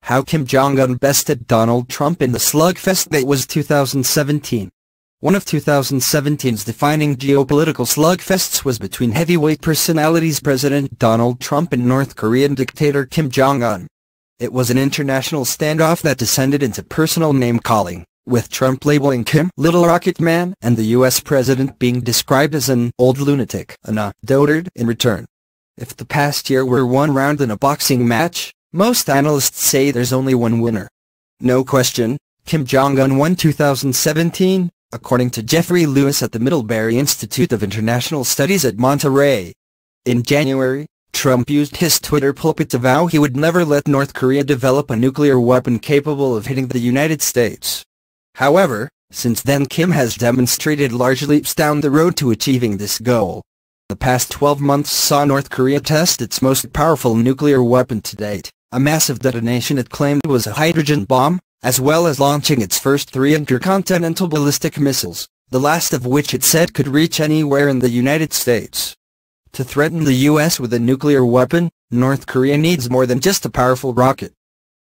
How Kim Jong Un bested Donald Trump in the slugfest that was 2017. One of 2017's defining geopolitical slugfests was between heavyweight personalities President Donald Trump and North Korean dictator Kim Jong Un. It was an international standoff that descended into personal name-calling, with Trump labeling Kim "Little Rocket Man" and the US president being described as an "old lunatic" and a "dotard" in return. If the past year were one round in a boxing match, most analysts say there's only one winner. No question, Kim Jong Un won 2017, according to Jeffrey Lewis at the Middlebury Institute of International Studies at Monterey. In January, Trump used his Twitter pulpit to vow he would never let North Korea develop a nuclear weapon capable of hitting the United States. However, since then Kim has demonstrated large leaps down the road to achieving this goal. The past 12 months saw North Korea test its most powerful nuclear weapon to date, a massive detonation it claimed was a hydrogen bomb, as well as launching its first 3 intercontinental ballistic missiles, the last of which it said could reach anywhere in the United States. To threaten the US with a nuclear weapon, North Korea needs more than just a powerful rocket.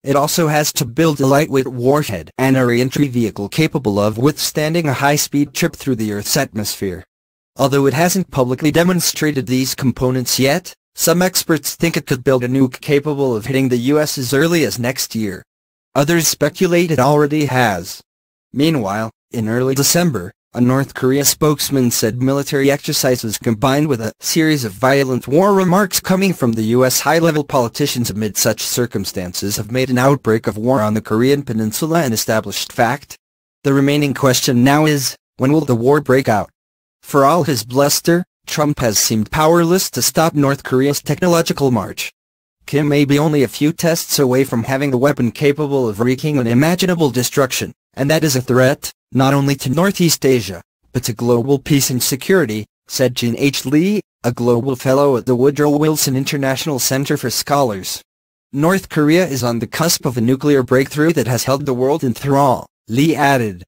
It also has to build a lightweight warhead and a re-entry vehicle capable of withstanding a high-speed trip through the Earth's atmosphere. Although it hasn't publicly demonstrated these components yet, some experts think it could build a nuke capable of hitting the US as early as next year. Others speculate it already has. Meanwhile, in early December, a North Korea spokesman said military exercises combined with a series of violent war remarks coming from the US high-level politicians amid such circumstances have made an outbreak of war on the Korean peninsula an established fact. The remaining question now is, when will the war break out? For all his bluster, Trump has seemed powerless to stop North Korea's technological march. Kim may be only a few tests away from having a weapon capable of wreaking unimaginable destruction, and that is a threat, not only to Northeast Asia, but to global peace and security, said Jean H. Lee, a global fellow at the Woodrow Wilson International Center for Scholars. North Korea is on the cusp of a nuclear breakthrough that has held the world in thrall, Lee added.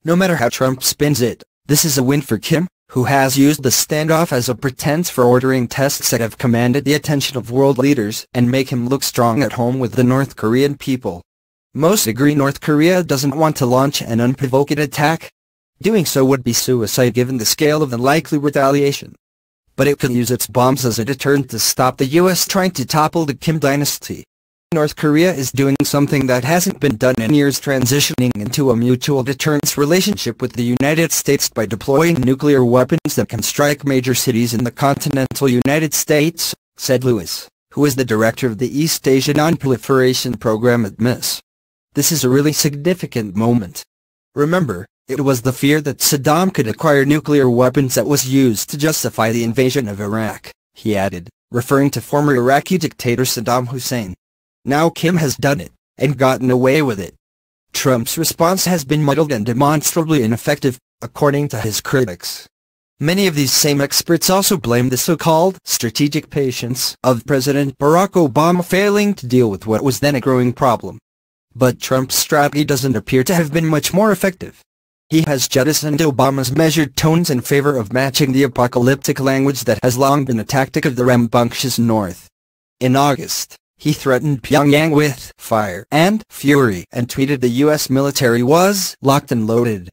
No matter how Trump spins it, this is a win for Kim, who has used the standoff as a pretense for ordering tests that have commanded the attention of world leaders and make him look strong at home with the North Korean people. Most agree North Korea doesn't want to launch an unprovoked attack. Doing so would be suicide given the scale of the likely retaliation. But it could use its bombs as a deterrent to stop the US trying to topple the Kim dynasty. North Korea is doing something that hasn't been done in years, transitioning into a mutual deterrence relationship with the United States by deploying nuclear weapons that can strike major cities in the continental United States, said Lewis, who is the director of the East Asia Non-Proliferation Program at MIS. This is a really significant moment. Remember, it was the fear that Saddam could acquire nuclear weapons that was used to justify the invasion of Iraq, he added, referring to former Iraqi dictator Saddam Hussein. Now Kim has done it, and gotten away with it. Trump's response has been muddled and demonstrably ineffective, according to his critics. Many of these same experts also blame the so-called strategic patience of President Barack Obama failing to deal with what was then a growing problem. But Trump's strategy doesn't appear to have been much more effective. He has jettisoned Obama's measured tones in favor of matching the apocalyptic language that has long been a tactic of the rambunctious North. In August, he threatened Pyongyang with fire and fury and tweeted the US military was locked and loaded.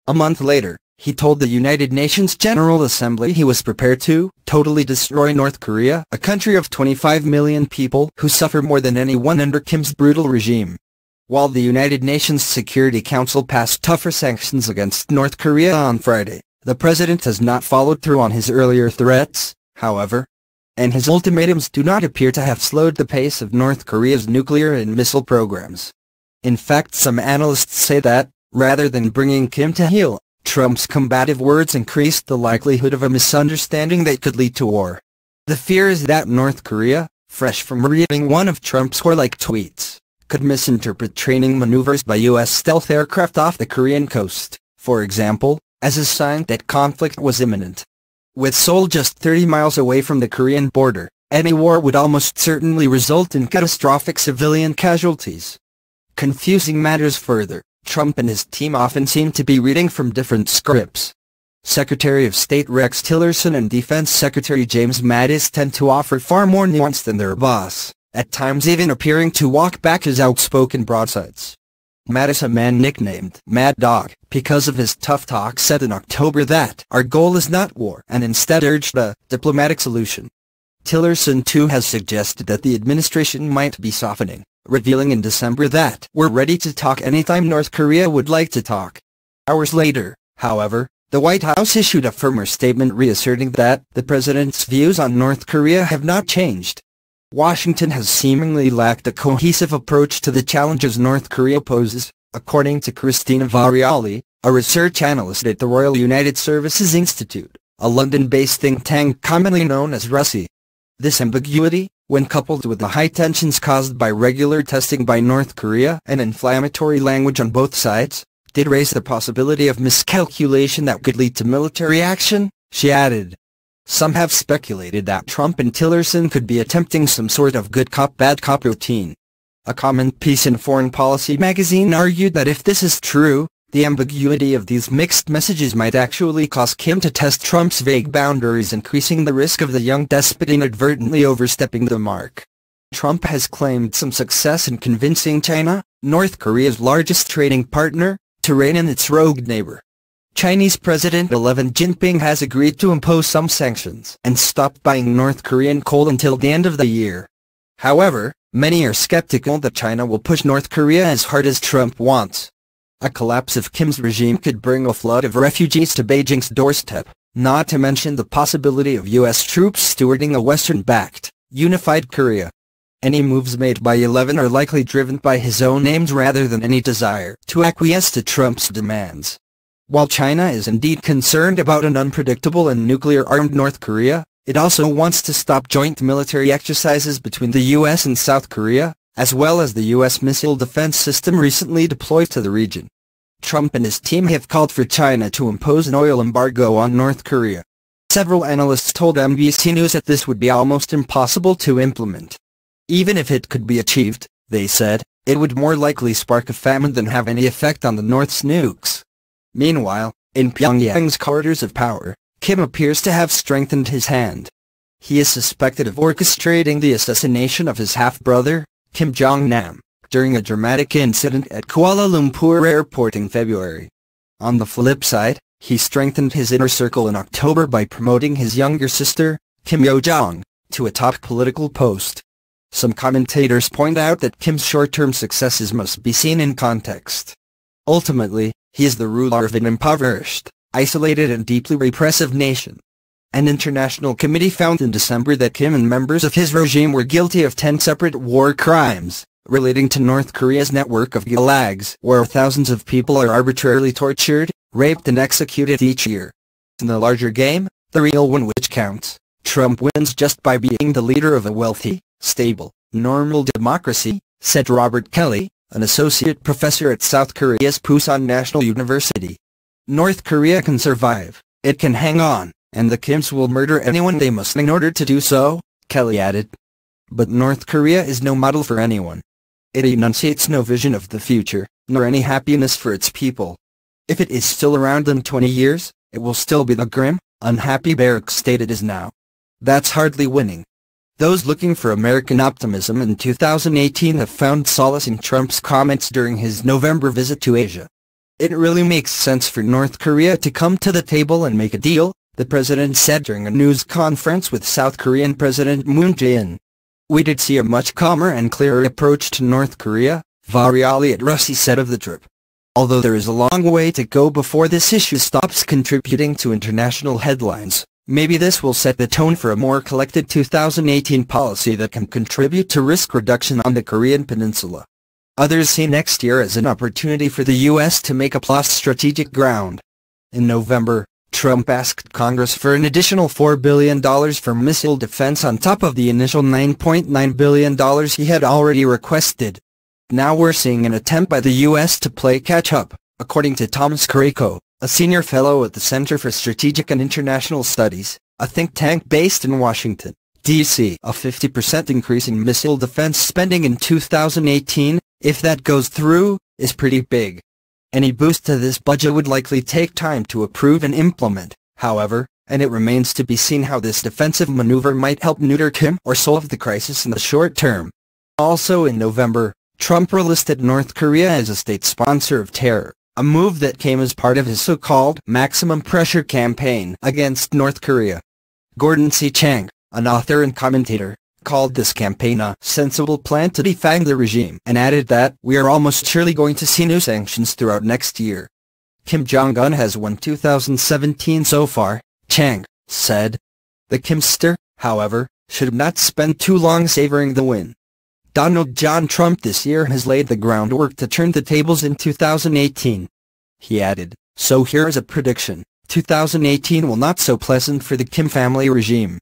A month later, he told the United Nations General Assembly he was prepared to totally destroy North Korea, a country of 25 million people who suffer more than anyone under Kim's brutal regime. While the United Nations Security Council passed tougher sanctions against North Korea on Friday, the president has not followed through on his earlier threats, however, and his ultimatums do not appear to have slowed the pace of North Korea's nuclear and missile programs. In fact, some analysts say that, rather than bringing Kim to heel, Trump's combative words increased the likelihood of a misunderstanding that could lead to war. The fear is that North Korea, fresh from reading one of Trump's warlike tweets, could misinterpret training maneuvers by US stealth aircraft off the Korean coast, for example, as a sign that conflict was imminent. With Seoul just 30 miles away from the Korean border, any war would almost certainly result in catastrophic civilian casualties. Confusing matters further, Trump and his team often seem to be reading from different scripts. Secretary of State Rex Tillerson and Defense Secretary James Mattis tend to offer far more nuance than their boss, at times even appearing to walk back his outspoken broadsides. Mattis, a man nicknamed Mad Dog because of his tough talk, said in October that our goal is not war and instead urged a diplomatic solution. Tillerson too has suggested that the administration might be softening, revealing in December that we're ready to talk anytime North Korea would like to talk. Hours later, however, the White House issued a firmer statement reasserting that the president's views on North Korea have not changed. Washington has seemingly lacked a cohesive approach to the challenges North Korea poses, according to Christina Variali, a research analyst at the Royal United Services Institute, a London-based think tank commonly known as RUSI. This ambiguity, when coupled with the high tensions caused by regular testing by North Korea and inflammatory language on both sides, did raise the possibility of miscalculation that could lead to military action, she added. Some have speculated that Trump and Tillerson could be attempting some sort of good cop bad cop routine. A comment piece in Foreign Policy magazine argued that if this is true, the ambiguity of these mixed messages might actually cause Kim to test Trump's vague boundaries, increasing the risk of the young despot inadvertently overstepping the mark. Trump has claimed some success in convincing China, North Korea's largest trading partner, to rein in its rogue neighbor. Chinese President Xi Jinping has agreed to impose some sanctions and stop buying North Korean coal until the end of the year. However, many are skeptical that China will push North Korea as hard as Trump wants. A collapse of Kim's regime could bring a flood of refugees to Beijing's doorstep, not to mention the possibility of U.S. troops stewarding a Western-backed, unified Korea. Any moves made by 11 are likely driven by his own aims rather than any desire to acquiesce to Trump's demands. While China is indeed concerned about an unpredictable and nuclear-armed North Korea, it also wants to stop joint military exercises between the U.S. and South Korea, as well as the U.S. missile defense system recently deployed to the region. Trump and his team have called for China to impose an oil embargo on North Korea. Several analysts told NBC News that this would be almost impossible to implement. Even if it could be achieved, they said, it would more likely spark a famine than have any effect on the North's nukes. Meanwhile, in Pyongyang's corridors of power, Kim appears to have strengthened his hand. He is suspected of orchestrating the assassination of his half-brother, Kim Jong Un, during a dramatic incident at Kuala Lumpur Airport in February. On the flip side, he strengthened his inner circle in October by promoting his younger sister, Kim Yo-jong, to a top political post. Some commentators point out that Kim's short-term successes must be seen in context. Ultimately, he is the ruler of an impoverished, isolated and deeply repressive nation. An international committee found in December that Kim and members of his regime were guilty of 10 separate war crimes, relating to North Korea's network of gulags, where thousands of people are arbitrarily tortured, raped and executed each year. In the larger game, the real one which counts, Trump wins just by being the leader of a wealthy, stable, normal democracy, said Robert Kelly, an associate professor at South Korea's Pusan National University. North Korea can survive, it can hang on, and the Kims will murder anyone they must in order to do so, Kelly added. But North Korea is no model for anyone. It enunciates no vision of the future, nor any happiness for its people. If it is still around in 20 years, it will still be the grim, unhappy barrack state it is now. That's hardly winning. Those looking for American optimism in 2018 have found solace in Trump's comments during his November visit to Asia. It really makes sense for North Korea to come to the table and make a deal, the president said during a news conference with South Korean President Moon Jae-in. We did see a much calmer and clearer approach to North Korea, Variali at RUSI said of the trip. Although there is a long way to go before this issue stops contributing to international headlines, maybe this will set the tone for a more collected 2018 policy that can contribute to risk reduction on the Korean peninsula. Others see next year as an opportunity for the U.S. to make up lost strategic ground. In November, Trump asked Congress for an additional $4 billion for missile defense on top of the initial $9.9 billion he had already requested. Now we're seeing an attempt by the U.S. to play catch-up, according to Thomas Carico, a senior fellow at the Center for Strategic and International Studies, a think tank based in Washington, D.C. A 50% increase in missile defense spending in 2018, if that goes through, is pretty big. Any boost to this budget would likely take time to approve and implement, however, and it remains to be seen how this defensive maneuver might help neuter Kim or solve the crisis in the short term. Also in November, Trump listed North Korea as a state sponsor of terror, a move that came as part of his so-called maximum pressure campaign against North Korea. Gordon C. Chang, an author and commentator, called this campaign a sensible plan to defang the regime and added that we are almost surely going to see new sanctions throughout next year. Kim Jong Un has won 2017 so far, Chang said. The Kimster, however, should not spend too long savoring the win. Donald John Trump this year has laid the groundwork to turn the tables in 2018. He added, "So here is a prediction, 2018 will not so pleasant for the Kim family regime."